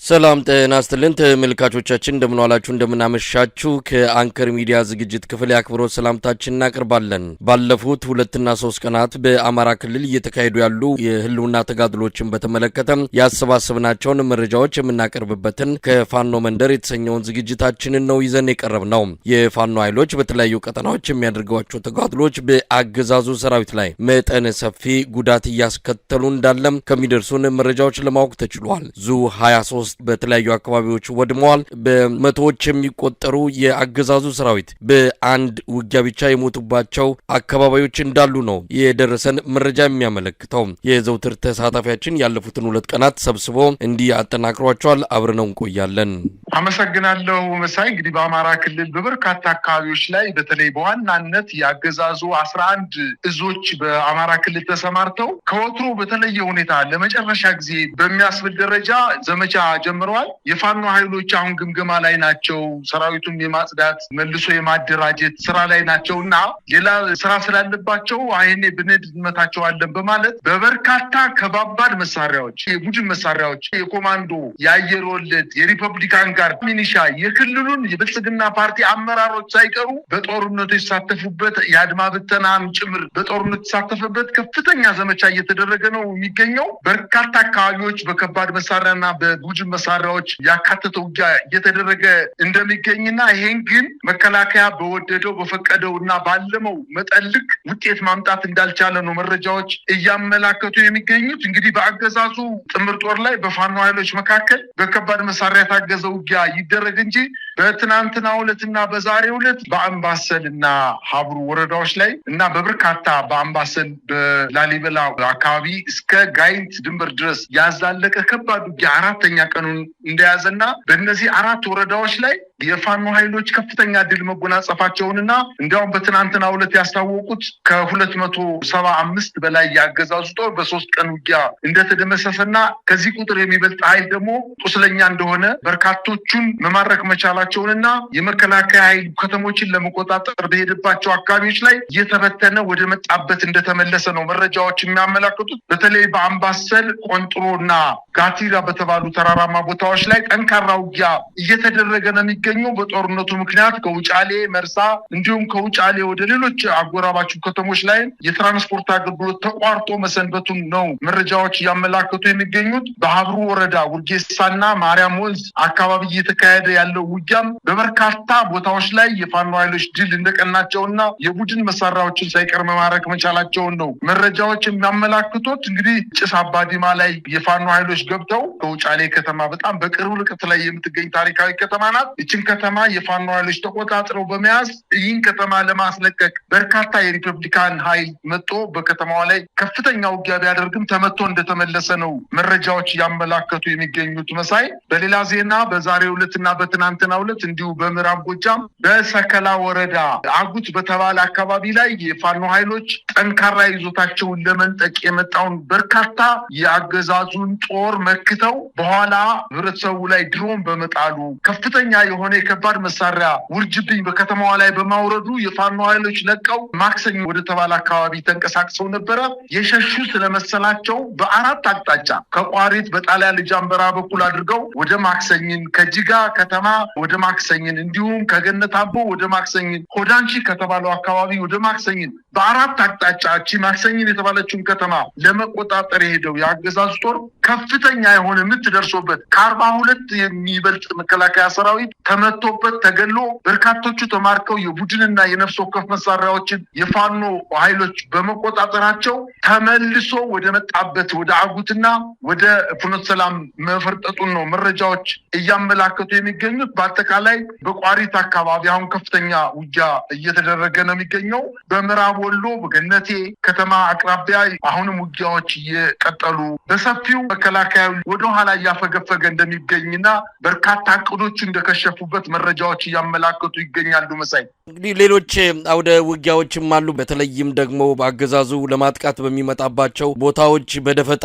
ሰላም ጤና ይስጥልን ተመልካቾቻችን እንደምን ዋላችሁ እንደምን አመሻችሁ ከአንከር ሚዲያ ዝግጅት ክፍል ያክብሮት ሰላምታችንን እናቀርባለን። ባለፉት 2 እና 3 ቀናት በአማራ ክልል እየተካሄዱ ያሉ የህልውና ተጋድሎችን በተመለከተ ያሰባሰብናቸውን መረጃዎች የምናቀርብበትን ከፋኖ መንደር የተሰኘውን ዝግጅታችንን ነው ይዘን የቀረብነው። የፋኖ ኃይሎች በተለያዩ ቀጠናዎች የሚያደርጓቸው ተጋድሎች በአገዛዙ ሰራዊት ላይ መጠነ ሰፊ ጉዳት እያስከተሉ እንዳለም ከሚደርሱን መረጃዎች ለማወቅ ተችሏል። ዙ 23 በተለያዩ አካባቢዎች ወድመዋል። በመቶዎች የሚቆጠሩ የአገዛዙ ሰራዊት በአንድ ውጊያ ብቻ የሞቱባቸው አካባቢዎች እንዳሉ ነው የደረሰን መረጃ የሚያመለክተው። የዘውትር ተሳታፊያችን ያለፉትን 2 ቀናት ሰብስቦ እንዲህ አጠናክሯቸዋል። አብረነው እንቆያለን። አመሰግናለሁ መሳይ። እንግዲህ በአማራ ክልል በበርካታ አካባቢዎች ላይ በተለይ በዋናነት የአገዛዙ 11 እዞች በአማራ ክልል ተሰማርተው ከወትሮ በተለየ ሁኔታ ለመጨረሻ ጊዜ በሚያስብል ደረጃ ዘመቻ ጀምረዋል። የፋኖ ኃይሎች አሁን ግምገማ ላይ ናቸው። ሰራዊቱን የማጽዳት መልሶ የማደራጀት ስራ ላይ ናቸውና ሌላ ስራ ስላለባቸው አይኔ ብንድ እንመታቸዋለን በማለት በበርካታ ከባባድ መሳሪያዎች፣ የቡድን መሳሪያዎች፣ የኮማንዶ፣ የአየር ወለድ፣ የሪፐብሊካን ጋርድ፣ ሚኒሻ፣ የክልሉን የብልጽግና ፓርቲ አመራሮች ሳይቀሩ በጦርነቱ የተሳተፉበት የአድማ ብተናም ጭምር በጦርነቱ የተሳተፈበት ከፍተኛ ዘመቻ እየተደረገ ነው የሚገኘው። በርካታ አካባቢዎች በከባድ መሳሪያና በቡድን መሳሪያዎች ያካተተ ውጊያ እየተደረገ እንደሚገኝና ይሄን ግን መከላከያ በወደደው በፈቀደውና ባለመው መጠን ልክ ውጤት ማምጣት እንዳልቻለ ነው መረጃዎች እያመላከቱ የሚገኙት። እንግዲህ በአገዛዙ ጥምር ጦር ላይ በፋኖ ኃይሎች መካከል በከባድ መሳሪያ የታገዘ ውጊያ ይደረግ እንጂ በትናንትናው ዕለትና በዛሬው ዕለት በአምባሰልና ሀብሩ ወረዳዎች ላይ እና በበርካታ በአምባሰል በላሊበላ አካባቢ እስከ ጋይንት ድንበር ድረስ ያዛለቀ ከባድ ውጊያ 4ኛ ቀኑን እንደያዘና በእነዚህ 4 ወረዳዎች ላይ የፋኖ ኃይሎች ከፍተኛ ድል መጎናጸፋቸውንና እንዲያውም በትናንትናው ዕለት ያስታወቁት ከ275 በላይ ያገዛዙ ጦር በ3 ቀን ውጊያ እንደተደመሰሰና ከዚህ ቁጥር የሚበልጥ ኃይል ደግሞ ቁስለኛ እንደሆነ በርካቶቹን መማረክ መቻላቸውንና የመከላከያ ኃይል ከተሞችን ለመቆጣጠር በሄደባቸው አካባቢዎች ላይ እየተበተነ ወደ መጣበት እንደተመለሰ ነው መረጃዎች የሚያመላክቱት። በተለይ በአምባሰል ቆንጥሮና ጋቲራ በተባሉ ተራራማ ቦታዎች ላይ ጠንካራ ውጊያ እየተደረገ ነው የሚገኘው። በጦርነቱ ምክንያት ከውጫሌ መርሳ እንዲሁም ከውጫሌ ወደ ሌሎች አጎራባች ከተሞች ላይ የትራንስፖርት አገልግሎት ተቋርጦ መሰንበቱን ነው መረጃዎች እያመላከቱ የሚገኙት። በሀብሩ ወረዳ ውርጌሳና ማርያም ወንዝ አካባቢ እየተካሄደ ያለው ውጊያም በበርካታ ቦታዎች ላይ የፋኖ ኃይሎች ድል እንደቀናቸውና የቡድን መሳሪያዎችን ሳይቀር መማረክ መቻላቸውን ነው መረጃዎች የሚያመላክቱት። እንግዲህ ጭስ አባዲማ ላይ የፋኖ ኃይሎች ገብተው ከውጫሌ ከተማ በጣም በቅርብ ርቀት ላይ የምትገኝ ታሪካዊ ከተማ ናት። ይህችን ከተማ የፋኖ ኃይሎች ተቆጣጥረው በመያዝ ይህን ከተማ ለማስለቀቅ በርካታ የሪፐብሊካን ኃይል መጥቶ በከተማዋ ላይ ከፍተኛ ውጊያ ቢያደርግም ተመቶ እንደተመለሰ ነው መረጃዎች ያመላከቱ የሚገኙት መሳይ። በሌላ ዜና በዛሬው ዕለትና በትናንትናው ዕለት እንዲሁ በምዕራብ ጎጃም በሰከላ ወረዳ አጉት በተባለ አካባቢ ላይ የፋኖ ኃይሎች ጠንካራ ይዞታቸውን ለመንጠቅ የመጣውን በርካታ የአገዛዙን ጦር መክተው በኋላ ህብረተሰቡ ላይ ድሮን በመጣሉ ከፍተኛ የሆነ የከባድ መሳሪያ ውርጅብኝ በከተማዋ ላይ በማውረዱ የፋኖ ኃይሎች ለቀው ማክሰኝ ወደ ተባለ አካባቢ ተንቀሳቅሰው ነበረ። የሸሹ ስለመሰላቸው በ4 አቅጣጫ ከቋሪት በጣሊያን ልጃንበራ በኩል አድርገው ወደ ማክሰኝን፣ ከጅጋ ከተማ ወደ ማክሰኝን እንዲሁም ከገነት አቦ ወደ ማክሰኝን፣ ሆዳንቺ ከተባለው አካባቢ ወደ ማክሰኝን በ4 አቅጣጫ ማክሰኝን የተባለችውን ከተማ ለመቆጣጠር የሄደው የአገዛዙ ጦር ከፍተኛ የሆነ ምት ደርሶበት ከ42 የሚበልጥ መከላከያ ሰራዊት ተመቶበት ተገሎ በርካቶቹ ተማርከው የቡድንና የነፍስ ወከፍ መሳሪያዎችን የፋኖ ኃይሎች በመቆጣጠራቸው ተመልሶ ወደ መጣበት ወደ አጉትና ወደ ፍኖተ ሰላም መፈርጠጡን ነው መረጃዎች እያመላከቱ የሚገኙት። በአጠቃላይ በቋሪት አካባቢ አሁን ከፍተኛ ውጊያ እየተደረገ ነው የሚገኘው። በምዕራብ ወሎ በገነቴ ከተማ አቅራቢያ አሁንም ውጊያዎች እየቀጠሉ በሰፊው መከላከያ ወደ ኋላ እያፈገፈገ እንደሚገኝና በርካታ እቅዶች እንደከሸፉ እንደገፉበት መረጃዎች ያመላክቱ ይገኛሉ። መሳይ እንግዲህ ሌሎች አውደ ውጊያዎችም አሉ። በተለይም ደግሞ በአገዛዙ ለማጥቃት በሚመጣባቸው ቦታዎች በደፈጣ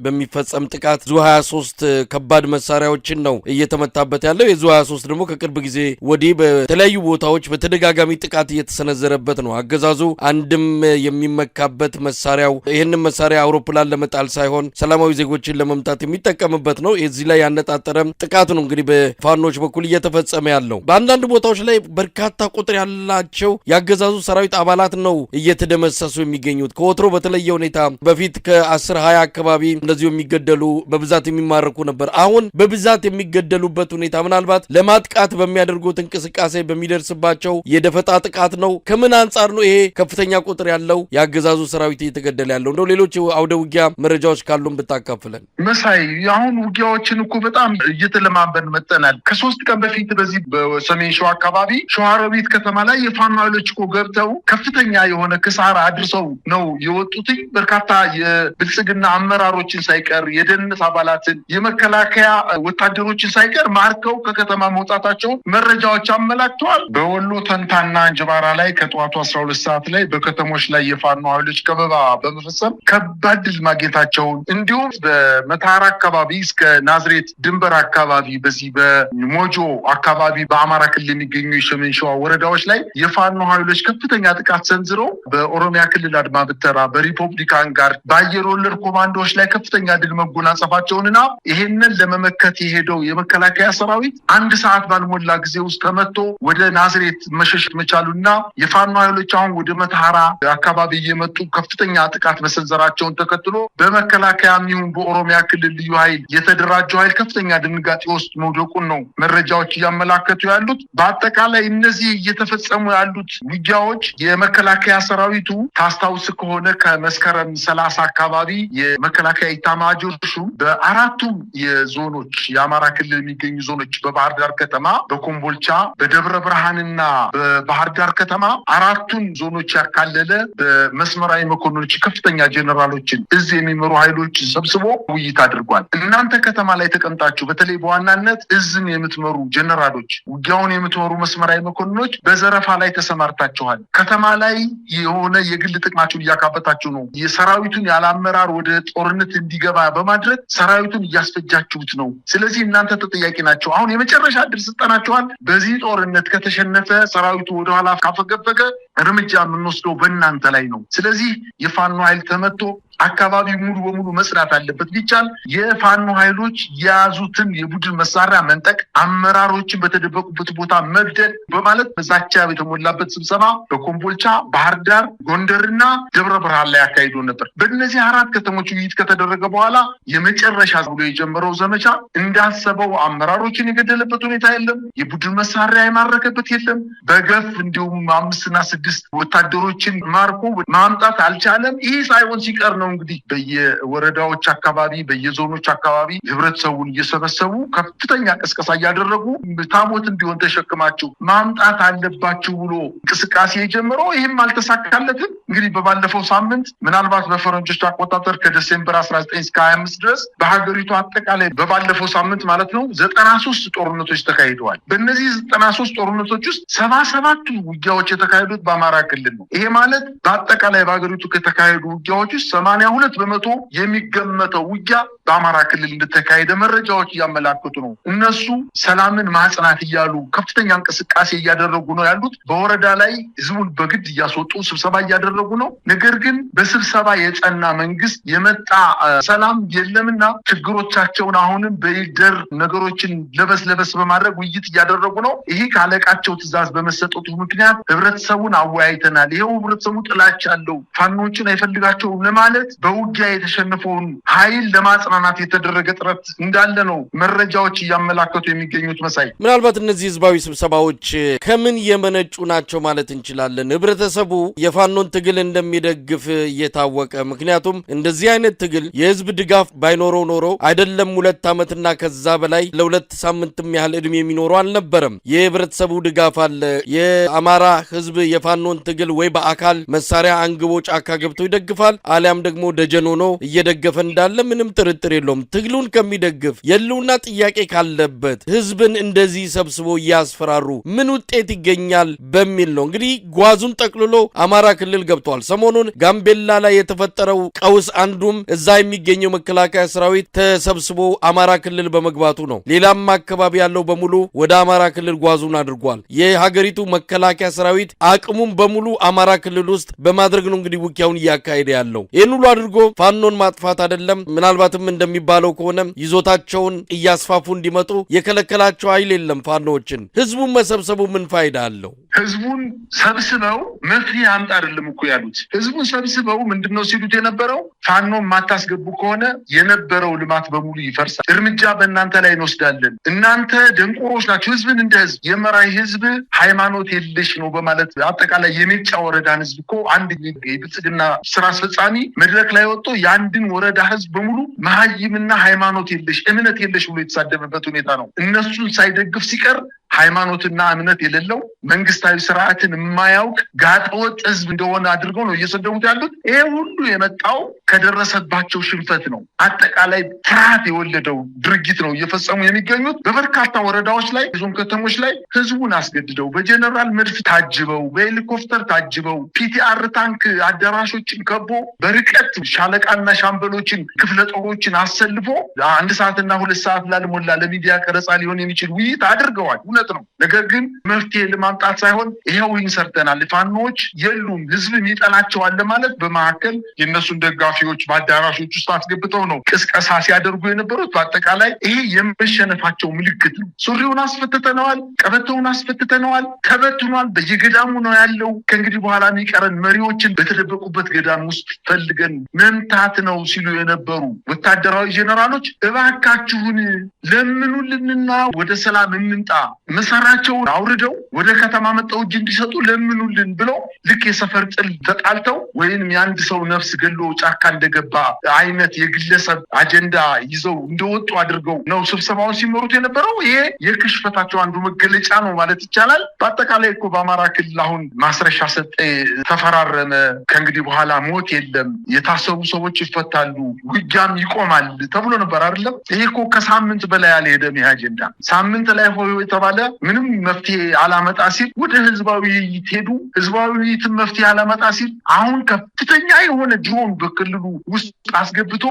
በሚፈጸም ጥቃት ዙ 23 ከባድ መሳሪያዎችን ነው እየተመታበት ያለው። የዙ 23 ደግሞ ከቅርብ ጊዜ ወዲህ በተለያዩ ቦታዎች በተደጋጋሚ ጥቃት እየተሰነዘረበት ነው። አገዛዙ አንድም የሚመካበት መሳሪያው ይህንን መሳሪያ አውሮፕላን ለመጣል ሳይሆን ሰላማዊ ዜጎችን ለመምታት የሚጠቀምበት ነው። እዚህ ላይ ያነጣጠረ ጥቃት ነው እንግዲህ በፋኖች በኩል እየተፈጸመ ያለው። በአንዳንድ ቦታዎች ላይ በርካታ ቁጥር ያላቸው ያገዛዙ ሰራዊት አባላት ነው እየተደመሰሱ የሚገኙት። ከወትሮ በተለየ ሁኔታ በፊት ከ10-20 አካባቢ እንደዚሁ የሚገደሉ በብዛት የሚማረኩ ነበር። አሁን በብዛት የሚገደሉበት ሁኔታ ምናልባት ለማጥቃት በሚያደርጉት እንቅስቃሴ በሚደርስባቸው የደፈጣ ጥቃት ነው። ከምን አንጻር ነው ይሄ ከፍተኛ ቁጥር ያለው ያገዛዙ ሰራዊት እየተገደለ ያለው? እንደው ሌሎች አውደ ውጊያ መረጃዎች ካሉን ብታካፍለን። መሳይ አሁን ውጊያዎችን እኮ በጣም እየተለማመድን መጥተናል። ከ3 ቀን በፊት በዚህ በሰሜን ሸዋ አካባቢ ሸዋሮቢት ከተማ ላይ የፋኖ ኃይሎች እኮ ገብተው ከፍተኛ የሆነ ክሳራ አድርሰው ነው የወጡትኝ። በርካታ የብልጽግና አመራሮችን ሳይቀር የደህንነት አባላትን የመከላከያ ወታደሮችን ሳይቀር ማርከው ከከተማ መውጣታቸውን መረጃዎች አመላክተዋል። በወሎ ተንታና እንጅባራ ላይ ከጠዋቱ 12 ሰዓት ላይ በከተሞች ላይ የፋኖ ኃይሎች ከበባ በመፈጸም ከባድ ድል ማግኘታቸውን እንዲሁም በመተሃራ አካባቢ እስከ ናዝሬት ድንበር አካባቢ በዚህ በሞጆ አካባቢ በአማራ ክልል የሚገኙ የሰሜን ሸዋ ወረዳዎች ላይ የፋኖ ኃይሎች ከፍተኛ ጥቃት ሰንዝረው በኦሮሚያ ክልል አድማ ብተና በሪፐብሊካን ጋርድ በአየር ወለድ ኮማንዶዎች ላይ ከፍተኛ ድል መጎናጸፋቸውንና ይሄንን ለመመከት የሄደው የመከላከያ ሰራዊት 1 ሰዓት ባልሞላ ጊዜ ውስጥ ተመቶ ወደ ናዝሬት መሸሽ መቻሉና የፋኖ ኃይሎች አሁን ወደ መተሃራ አካባቢ እየመጡ ከፍተኛ ጥቃት መሰንዘራቸውን ተከትሎ በመከላከያም ይሁን በኦሮሚያ ክልል ልዩ ኃይል የተደራጀው ኃይል ከፍተኛ ድንጋጤ ውስጥ መውደቁን ነው መረጃዎች እያመላከቱ ያሉት። በአጠቃላይ እነዚህ እየተፈጸሙ ያሉት ውጊያዎች የመከላከያ ሰራዊቱ ታስታውስ ከሆነ ከመስከረም 30 አካባቢ የመከላከያ ኢታማዦር ሹም በአራቱም የዞኖች የአማራ ክልል የሚገኙ ዞኖች በባህር ዳር ከተማ፣ በኮምቦልቻ፣ በደብረ ብርሃንና በባህር ዳር ከተማ አራቱን ዞኖች ያካለለ በመስመራዊ መኮንኖች ከፍተኛ ጄኔራሎችን እዚህ የሚመሩ ኃይሎች ሰብስቦ ውይይት አድርጓል። እናንተ ከተማ ላይ ተቀምጣችሁ በተለይ በዋናነት እዝን የምትመሩ ጄኔራሎች፣ ውጊያውን የምትመሩ መስመራዊ መኮንኖች በዘረፋ ላይ ተሰማርታችኋል። ከተማ ላይ የሆነ የግል ጥቅማችሁን እያካበታችሁ ነው። የሰራዊቱን ያለአመራር ወደ ጦርነት እንዲገባ በማድረግ ሰራዊቱን እያስፈጃችሁት ነው። ስለዚህ እናንተ ተጠያቂ ናቸው። አሁን የመጨረሻ እድል ሰጠናችኋል። በዚህ ጦርነት ከተሸነፈ ሰራዊቱ ወደኋላ ካፈገፈገ እርምጃ የምንወስደው በእናንተ ላይ ነው። ስለዚህ የፋኖ ኃይል ተመቶ አካባቢ ሙሉ በሙሉ መስራት አለበት። ቢቻል የፋኖ ኃይሎች የያዙትን የቡድን መሳሪያ መንጠቅ፣ አመራሮችን በተደበቁበት ቦታ መግደል በማለት ዛቻ የተሞላበት ስብሰባ በኮምቦልቻ፣ ባህር ዳር፣ ጎንደርና ደብረ ብርሃን ላይ አካሂዶ ነበር። በእነዚህ 4 ከተሞች ውይይት ከተደረገ በኋላ የመጨረሻ ብሎ የጀመረው ዘመቻ እንዳሰበው አመራሮችን የገደለበት ሁኔታ የለም። የቡድን መሳሪያ የማረከበት የለም። በገፍ እንዲሁም 5 እና 6 ወታደሮችን ማርኮ ማምጣት አልቻለም። ይህ ሳይሆን ሲቀር ነው እንግዲህ በየወረዳዎች አካባቢ በየዞኖች አካባቢ ህብረተሰቡን እየሰበሰቡ ከፍተኛ ቅስቀሳ እያደረጉ ታቦትን ቢሆን ተሸክማችሁ ማምጣት አለባችሁ ብሎ እንቅስቃሴ የጀመረው ይህም አልተሳካለትም። እንግዲህ በባለፈው ሳምንት ምናልባት በፈረንጆች አቆጣጠር ከዲሴምበር 19 እስከ 25 ድረስ በሀገሪቱ አጠቃላይ በባለፈው ሳምንት ማለት ነው 93 ጦርነቶች ተካሂደዋል። በእነዚህ 93 ጦርነቶች ውስጥ 77 ውጊያዎች የተካሄዱት በአማራ ክልል ነው። ይሄ ማለት በአጠቃላይ በሀገሪቱ ከተካሄዱ ውጊያዎች ውስጥ 82 በመቶ የሚገመተው ውጊያ በአማራ ክልል እንደተካሄደ መረጃዎች እያመላከቱ ነው። እነሱ ሰላምን ማጽናት እያሉ ከፍተኛ እንቅስቃሴ እያደረጉ ነው ያሉት። በወረዳ ላይ ህዝቡን በግድ እያስወጡ ስብሰባ እያደረጉ ነው። ነገር ግን በስብሰባ የጸና መንግስት የመጣ ሰላም የለምና ችግሮቻቸውን አሁንም በይደር ነገሮችን ለበስ በማድረግ ውይይት እያደረጉ ነው። ይሄ ካለቃቸው ትዕዛዝ በመሰጠቱ ምክንያት ህብረተሰቡን አወያይተናል። ይሄው ህብረተሰቡ ጥላቻ አለው፣ ፋኖችን አይፈልጋቸውም ለማለት በውጊያ የተሸነፈውን ኃይል ለማጽናናት የተደረገ ጥረት እንዳለ ነው መረጃዎች እያመላከቱ የሚገኙት። መሳይ ምናልባት እነዚህ ህዝባዊ ስብሰባዎች ከምን የመነጩ ናቸው ማለት እንችላለን? ህብረተሰቡ የፋኖን ትግል እንደሚደግፍ እየታወቀ ምክንያቱም እንደዚህ አይነት ትግል የህዝብ ድጋፍ ባይኖረው ኖሮ አይደለም 2 ዓመትና ከዛ በላይ ለ2 ሳምንትም ያህል እድሜ የሚኖረው አልነበረም። የህብረተሰቡ ድጋፍ አለ። የአማራ ህዝብ የፋኖን ትግል ወይ በአካል መሳሪያ አንግቦ ጫካ ገብቶ ይደግፋል፣ አሊያም ደግሞ ደጀን ሆኖ እየደገፈ እንዳለ ምንም ጥርጥር የለውም። ትግሉን ከሚደግፍ የህልውና ጥያቄ ካለበት ህዝብን እንደዚህ ሰብስቦ እያስፈራሩ ምን ውጤት ይገኛል በሚል ነው እንግዲህ ጓዙን ጠቅልሎ አማራ ክልል ገብቷል። ሰሞኑን ጋምቤላ ላይ የተፈጠረው ቀውስ አንዱም እዛ የሚገኘው መከላከያ ሰራዊት ተሰብስቦ አማራ ክልል በመግባቱ ነው። ሌላም አካባቢ ያለው በሙሉ ወደ አማራ ክልል ጓዙን አድርጓል። የሀገሪቱ መከላከያ ሰራዊት አቅሙን በሙሉ አማራ ክልል ውስጥ በማድረግ ነው እንግዲህ ውጊያውን እያካሄደ ያለው። ይህን ሁሉ አድርጎ ፋኖን ማጥፋት አይደለም፣ ምናልባትም እንደሚባለው ከሆነ ይዞታቸውን እያስፋፉ እንዲመጡ የከለከላቸው ኃይል የለም። ፋኖዎችን ህዝቡን መሰብሰቡ ምን ፋይዳ አለው? ህዝቡን ሰብስበው መፍትሄ አምጣ አይደለም እኮ ያሉት። ህዝቡን ሰብስበው ምንድነው ሲሉት የነበረው? ፋኖ ማታስገቡ ከሆነ የነበረው ልማት በሙሉ ይፈርሳል፣ እርምጃ በእናንተ ላይ እንወስዳለን፣ እናንተ ደንቆሮች ናቸው፣ ህዝብን እንደ ህዝብ የመራይ ህዝብ ሃይማኖት የለሽ ነው በማለት አጠቃላይ የሜጫ ወረዳን ህዝብ እኮ አንድ የብልጽግና ስራ አስፈጻሚ መድረክ ላይ ወጥቶ የአንድን ወረዳ ህዝብ በሙሉ መሀይምና ሃይማኖት የለሽ እምነት የለሽ ብሎ የተሳደበበት ሁኔታ ነው። እነሱን ሳይደግፍ ሲቀር ሃይማኖትና እምነት የሌለው መንግስታዊ ስርዓትን የማያውቅ ጋጠወጥ ህዝብ እንደሆነ አድርገው ነው እየሰደቡት ያሉት። ይሄ ሁሉ የመጣው ከደረሰባቸው ሽንፈት ነው። አጠቃላይ ፍርሃት የወለደው ድርጊት ነው እየፈጸሙ የሚገኙት። በበርካታ ወረዳዎች ላይ ዞን ከተሞች ላይ ህዝቡን አስገድደው በጀነራል መድፍ ታጅበው በሄሊኮፕተር ታጅበው ፒቲአር ታንክ አዳራሾችን ከቦ በርቀት ሻለቃና ሻምበሎችን ክፍለ ጦሮችን አሰልፎ 1 ሰዓትና 2 ሰዓት ላልሞላ ለሚዲያ ቀረጻ ሊሆን የሚችል ውይይት አድርገዋል። ነው። ነገር ግን መፍትሄ ለማምጣት ሳይሆን ይሄው ይንሰርተናል፣ ፋኖች የሉም፣ ህዝብ ይጠላቸዋል ማለት በመካከል የነሱን ደጋፊዎች በአዳራሾች ውስጥ አስገብተው ነው ቅስቀሳ ሲያደርጉ የነበሩት። በአጠቃላይ ይሄ የመሸነፋቸው ምልክት ነው። ሱሪውን አስፈትተነዋል፣ ቀበቶውን አስፈትተነዋል፣ ተበትኗል፣ በየገዳሙ ነው ያለው። ከእንግዲህ በኋላ የሚቀረን መሪዎችን በተደበቁበት ገዳም ውስጥ ፈልገን መምታት ነው ሲሉ የነበሩ ወታደራዊ ጄኔራሎች እባካችሁን ለምኑልንና ወደ ሰላም እንምጣ፣ መሳሪያቸውን አውርደው ወደ ከተማ መጣው እጅ እንዲሰጡ ለምኑልን ብለው ልክ የሰፈር ጥል ተጣልተው ወይንም የአንድ ሰው ነፍስ ገሎ ጫካ እንደገባ አይነት የግለሰብ አጀንዳ ይዘው እንደወጡ አድርገው ነው ስብሰባውን ሲመሩት የነበረው። ይሄ የክሽፈታቸው አንዱ መገለጫ ነው ማለት ይቻላል። በአጠቃላይ እኮ በአማራ ክልል አሁን ማስረሻ ሰጠ ተፈራረመ፣ ከእንግዲህ በኋላ ሞት የለም፣ የታሰሩ ሰዎች ይፈታሉ፣ ውጊያም ይቆማል ተብሎ ነበር አይደለም? ይሄ እኮ ከሳምንት በላይ አልሄደም። ይሄ አጀንዳ ሳምንት ላይ ሆይ የተባለ ምንም መፍትሄ አላመጣ ሲል ወደ ህዝባዊ ውይይት ሄዱ። ህዝባዊ ውይይትን መፍትሄ አላመጣ ሲል አሁን ከፍተኛ የሆነ ድሮን በክልሉ ውስጥ አስገብቶ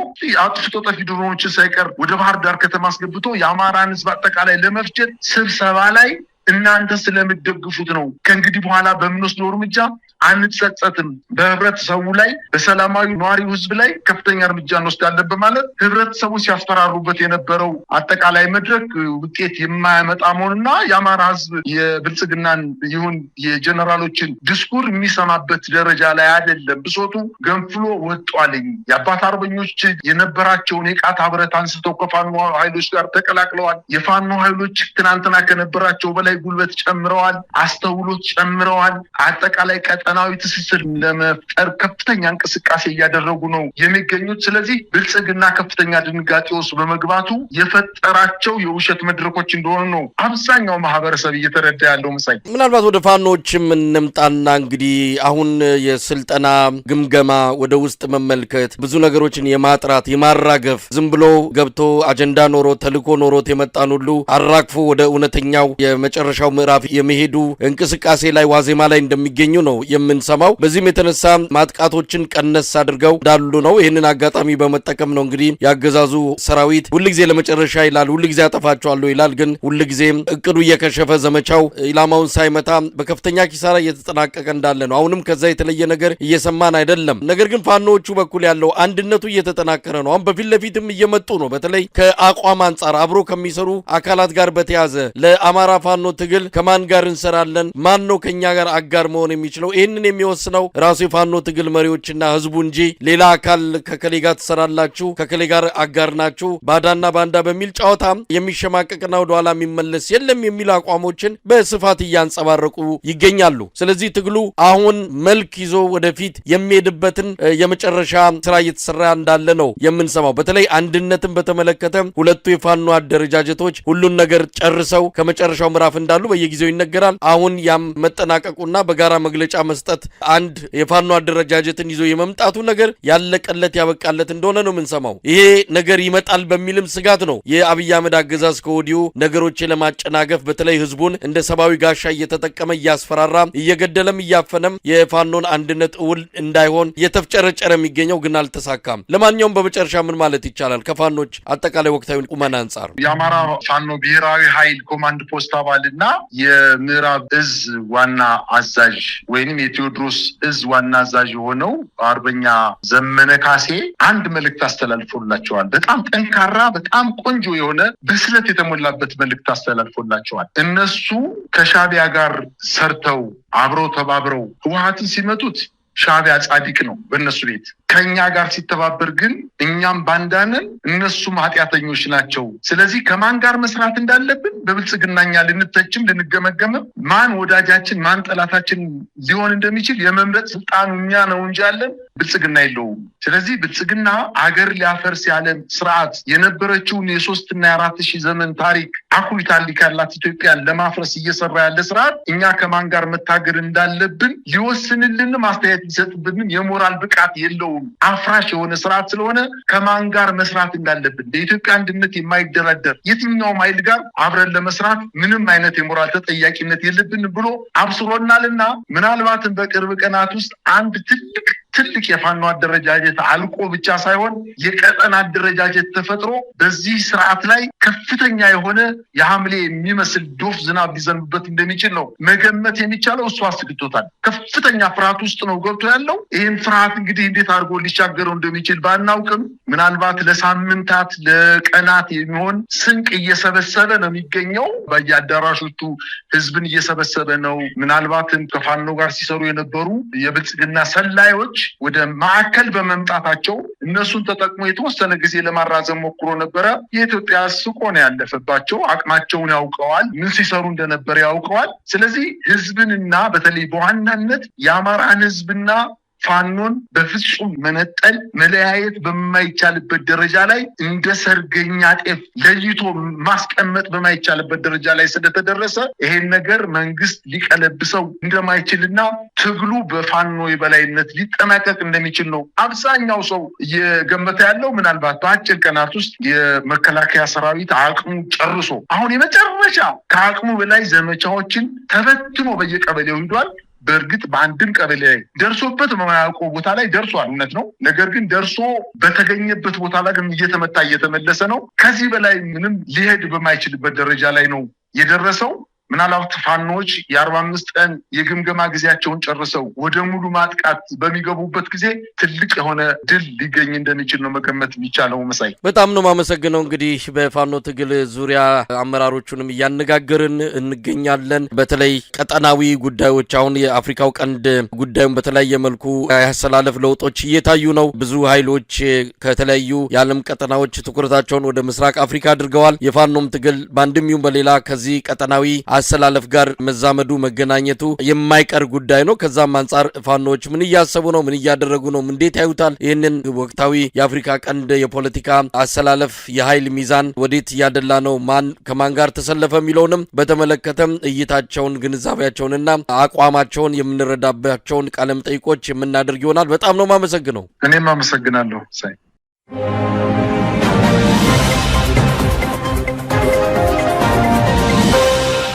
አጥፍቶ ጠፊ ድሮኖችን ሳይቀር ወደ ባህር ዳር ከተማ አስገብቶ የአማራን ህዝብ አጠቃላይ ለመፍጀት ስብሰባ ላይ እናንተ ስለምትደግፉት ነው ከእንግዲህ በኋላ በምንወስደው እርምጃ አንጸጸትም፣ በህብረተሰቡ ላይ በሰላማዊ ነዋሪው ህዝብ ላይ ከፍተኛ እርምጃ እንወስዳለን በማለት ህብረተሰቡ ሲያስፈራሩበት የነበረው አጠቃላይ መድረክ ውጤት የማያመጣ መሆኑና የአማራ ህዝብ የብልጽግናን ይሁን የጀነራሎችን ድስኩር የሚሰማበት ደረጃ ላይ አይደለም። ብሶቱ ገንፍሎ ወጧልኝ። የአባት አርበኞች የነበራቸውን የቃታ ብረት አንስተው ከፋኖ ኃይሎች ጋር ተቀላቅለዋል። የፋኖ ኃይሎች ትናንትና ከነበራቸው በላይ ጉልበት ጨምረዋል፣ አስተውሎት ጨምረዋል። አጠቃላይ ቀጠናዊ ትስስር ለመፍጠር ከፍተኛ እንቅስቃሴ እያደረጉ ነው የሚገኙት። ስለዚህ ብልጽግና ከፍተኛ ድንጋጤ ውስጥ በመግባቱ የፈጠራቸው የውሸት መድረኮች እንደሆኑ ነው አብዛኛው ማህበረሰብ እየተረዳ ያለው። መሳይ ምናልባት ወደ ፋኖችም እንምጣና እንግዲህ አሁን የስልጠና ግምገማ ወደ ውስጥ መመልከት ብዙ ነገሮችን የማጥራት የማራገፍ ዝም ብሎ ገብቶ አጀንዳ ኖሮ ተልኮ ኖሮት የመጣን ሁሉ አራግፎ ወደ እውነተኛው የመጨረሻው ምዕራፍ የሚሄዱ እንቅስቃሴ ላይ ዋዜማ ላይ እንደሚገኙ ነው የምንሰማው። በዚህም የተነሳ ማጥቃቶችን ቀነስ አድርገው እንዳሉ ነው። ይህንን አጋጣሚ በመጠቀም ነው እንግዲህ ያገዛዙ ሰራዊት ሁልጊዜ ለመጨረሻ ይላል፣ ሁልጊዜ አጠፋቸዋለሁ ይላል። ግን ሁልጊዜም እቅዱ እየከሸፈ ዘመቻው ኢላማውን ሳይመታ በከፍተኛ ኪሳራ እየተጠናቀቀ እንዳለ ነው። አሁንም ከዛ የተለየ ነገር እየሰማን አይደለም። ነገር ግን ፋኖዎቹ በኩል ያለው አንድነቱ እየተጠናከረ ነው። አሁን በፊት ለፊትም እየመጡ ነው። በተለይ ከአቋም አንጻር አብሮ ከሚሰሩ አካላት ጋር በተያዘ ለአማራ ፋኖ ትግል ከማን ጋር እንሰራለን፣ ማን ነው ከኛ ጋር አጋር መሆን የሚችለው፣ ይህንን የሚወስነው ራሱ የፋኖ ትግል መሪዎችና ህዝቡ እንጂ ሌላ አካል ከከሌ ጋር ትሰራላችሁ፣ ከከሌ ጋር አጋር ናችሁ፣ ባዳና ባንዳ በሚል ጨዋታ የሚሸማቀቅና ወደኋላ የሚመለስ የለም የሚሉ አቋሞችን በስፋት እያንጸባረቁ ይገኛሉ። ስለዚህ ትግሉ አሁን መልክ ይዞ ወደፊት የሚሄድበትን የመጨረሻ ስራ እየተሰራ እንዳለ ነው የምንሰማው። በተለይ አንድነትን በተመለከተ ሁለቱ የፋኖ አደረጃጀቶች ሁሉን ነገር ጨርሰው ከመጨረሻው ምዕራፍ እንዳሉ በየጊዜው ይነገራል። አሁን ያም መጠናቀቁና በጋራ መግለጫ መስጠት አንድ የፋኖ አደረጃጀትን ይዞ የመምጣቱ ነገር ያለቀለት ያበቃለት እንደሆነ ነው የምንሰማው። ይሄ ነገር ይመጣል በሚልም ስጋት ነው የአብይ አህመድ አገዛዝ ከወዲሁ ነገሮችን ለማጨናገፍ በተለይ ህዝቡን እንደ ሰባዊ ጋሻ እየተጠቀመ እያስፈራራ እየገደለም እያፈነም የፋኖን አንድነት እውን እንዳይሆን እየተፍጨረጨረ የሚገኘው ግን አልተሳካም። ለማንኛውም በመጨረሻ ምን ማለት ይቻላል ከፋኖች አጠቃላይ ወቅታዊ ቁመና አንጻር? የአማራ ፋኖ ብሔራዊ ኃይል ኮማንድ ፖስት አባልና የምዕራብ እዝ ዋና አዛዥ ወይንም የቴዎድሮስ እዝ ዋና አዛዥ የሆነው አርበኛ ዘመነ ካሴ አንድ መልእክት አስተላልፎላቸዋል። በጣም ጠንካራ በጣም ቆንጆ የሆነ ብስለት የተሞላበት መልእክት አስተላልፎላቸዋል። እነሱ ከሻዕቢያ ጋር ሰርተው አብረው ተባብረው ህወሓትን ሲመቱት ሻዕቢያ ጻድቅ ነው በእነሱ ቤት። ከኛ ጋር ሲተባበር ግን እኛም ባንዳንን እነሱም ኃጢአተኞች ናቸው። ስለዚህ ከማን ጋር መስራት እንዳለብን በብልጽግናኛ ልንተችም ልንገመገምም ማን ወዳጃችን ማን ጠላታችን ሊሆን እንደሚችል የመምረጥ ስልጣኑ እኛ ነው እንጂ ያለን ብልጽግና የለውም። ስለዚህ ብልጽግና አገር ሊያፈርስ ያለ ስርዓት የነበረችውን የ3 እና 4 ሺህ ዘመን ታሪክ አኩሪ ታሪክ ያላት ኢትዮጵያን ለማፍረስ እየሰራ ያለ ስርዓት እኛ ከማን ጋር መታገር እንዳለብን ሊወስንልን ማስተያየት ሊሰጥብን የሞራል ብቃት የለውም። አፍራሽ የሆነ ስርዓት ስለሆነ ከማን ጋር መስራት እንዳለብን ለኢትዮጵያ አንድነት የማይደራደር የትኛውም ኃይል ጋር አብረን ለመስራት ምንም አይነት የሞራል ተጠያቂነት የለብን ብሎ አብስሮናልና ምናልባትም በቅርብ ቀናት ውስጥ አንድ ትልቅ የፋኖ አደረጃጀት አልቆ ብቻ ሳይሆን የቀጠና አደረጃጀት ተፈጥሮ በዚህ ስርዓት ላይ ከፍተኛ የሆነ የሐምሌ የሚመስል ዶፍ ዝናብ ሊዘንብበት እንደሚችል ነው መገመት የሚቻለው። እሱ አስግቶታል። ከፍተኛ ፍርሃት ውስጥ ነው ገብቶ ያለው። ይህን ፍርሃት እንግዲህ እንዴት አድርጎ ሊሻገረው እንደሚችል ባናውቅም ምናልባት ለሳምንታት ለቀናት የሚሆን ስንቅ እየሰበሰበ ነው የሚገኘው። በየአዳራሾቹ ህዝብን እየሰበሰበ ነው። ምናልባትም ከፋኖ ጋር ሲሰሩ የነበሩ የብልጽግና ሰላዮች ወደ ማዕከል በመምጣታቸው እነሱን ተጠቅሞ የተወሰነ ጊዜ ለማራዘም ሞክሮ ነበረ። የኢትዮጵያ ስቆ ነው ያለፈባቸው። አቅማቸውን ያውቀዋል። ምን ሲሰሩ እንደነበረ ያውቀዋል። ስለዚህ ህዝብንና በተለይ በዋናነት የአማራን ህዝብና ፋኖን በፍጹም መነጠል መለያየት በማይቻልበት ደረጃ ላይ እንደ ሰርገኛ ጤፍ ለይቶ ማስቀመጥ በማይቻልበት ደረጃ ላይ ስለተደረሰ ይሄን ነገር መንግስት ሊቀለብሰው እንደማይችልና ትግሉ በፋኖ የበላይነት ሊጠናቀቅ እንደሚችል ነው አብዛኛው ሰው እየገመተ ያለው። ምናልባት በአጭር ቀናት ውስጥ የመከላከያ ሰራዊት አቅሙ ጨርሶ አሁን የመጨረሻ ከአቅሙ በላይ ዘመቻዎችን ተበትኖ በየቀበሌው ሂዷል። በእርግጥ በአንድም ቀበሌ ላይ ደርሶበት በማያውቀው ቦታ ላይ ደርሷል፣ እውነት ነው። ነገር ግን ደርሶ በተገኘበት ቦታ ላይ ግን እየተመታ እየተመለሰ ነው። ከዚህ በላይ ምንም ሊሄድ በማይችልበት ደረጃ ላይ ነው የደረሰው። ምናልባት ፋኖች የ45 ቀን የግምገማ ጊዜያቸውን ጨርሰው ወደ ሙሉ ማጥቃት በሚገቡበት ጊዜ ትልቅ የሆነ ድል ሊገኝ እንደሚችል ነው መገመት የሚቻለው። መሳይ በጣም ነው ማመሰግነው። እንግዲህ በፋኖ ትግል ዙሪያ አመራሮቹንም እያነጋገርን እንገኛለን። በተለይ ቀጠናዊ ጉዳዮች አሁን የአፍሪካው ቀንድ ጉዳዩን በተለያየ መልኩ ያሰላለፍ ለውጦች እየታዩ ነው። ብዙ ኃይሎች ከተለያዩ የዓለም ቀጠናዎች ትኩረታቸውን ወደ ምስራቅ አፍሪካ አድርገዋል። የፋኖም ትግል በአንድም ይሁን በሌላ ከዚህ ቀጠናዊ አሰላለፍ ጋር መዛመዱ መገናኘቱ የማይቀር ጉዳይ ነው። ከዛም አንጻር ፋኖች ምን እያሰቡ ነው? ምን እያደረጉ ነው? እንዴት ያዩታል? ይህንን ወቅታዊ የአፍሪካ ቀንድ የፖለቲካ አሰላለፍ የኃይል ሚዛን ወዴት እያደላ ነው? ማን ከማን ጋር ተሰለፈ የሚለውንም በተመለከተም እይታቸውን ግንዛቤያቸውንና አቋማቸውን የምንረዳባቸውን ቃለ መጠይቆች የምናደርግ ይሆናል። በጣም ነው ማመሰግነው። እኔም አመሰግናለሁ ሳይ